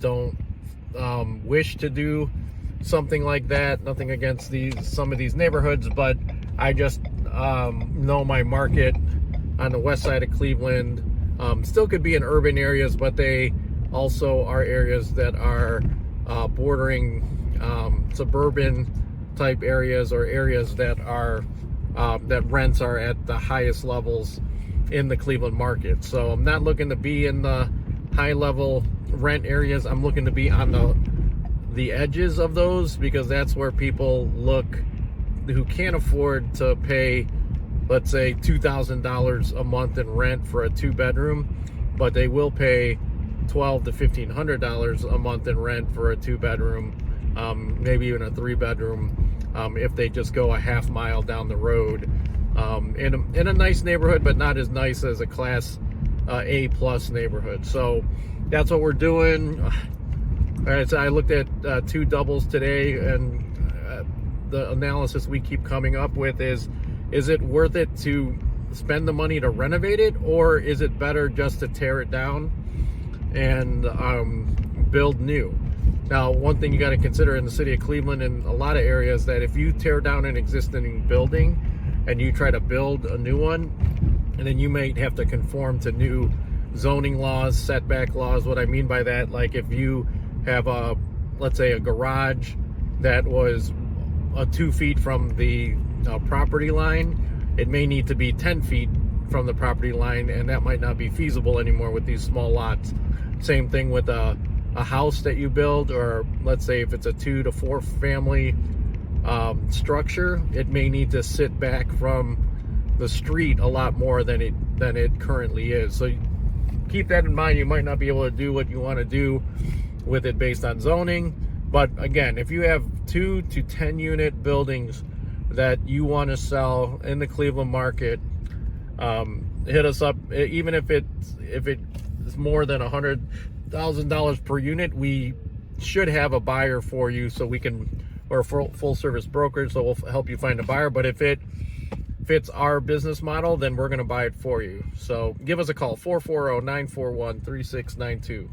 don't wish to do something like that. Nothing against some of these neighborhoods, but I just know my market on the west side of Cleveland still could be in urban areas, but they also are areas that are bordering suburban type areas, or areas that are that rents are at the highest levels in the Cleveland market. So I'm not looking to be in the high level rent areas. I'm looking to be on the edges of those, because that's where people look who can't afford to pay, let's say, $2,000 a month in rent for a 2-bedroom, but they will pay $1,200 to $1,500 a month in rent for a 2-bedroom, maybe even a 3-bedroom, if they just go a half mile down the road, in a nice neighborhood, but not as nice as a class A plus neighborhood. So that's what we're doing. All right, so I looked at 2 doubles today, and the analysis we keep coming up with is it worth it to spend the money to renovate it, or is it better just to tear it down and build new? Now, one thing you got to consider in the city of Cleveland and a lot of areas, that if you tear down an existing building and you try to build a new one, and then you might have to conform to new zoning laws, setback laws. What I mean by that, like if you have let's say a garage that was 2 feet from the property line, it may need to be 10 feet from the property line, and that might not be feasible anymore with these small lots. Same thing with a house that you build, or let's say if it's a 2 to 4 family structure, it may need to sit back from the street a lot more than it currently is. So keep that in mind. You might not be able to do what you want to do with it based on zoning, but again, if you have 2 to 10 unit buildings that you want to sell in the Cleveland market, hit us up. Even if it's more than $100,000 per unit, we should have a buyer for you, so we can, or a full service broker, so we'll help you find a buyer. But if it fits our business model, then we're going to buy it for you. So give us a call, 440-941-3692.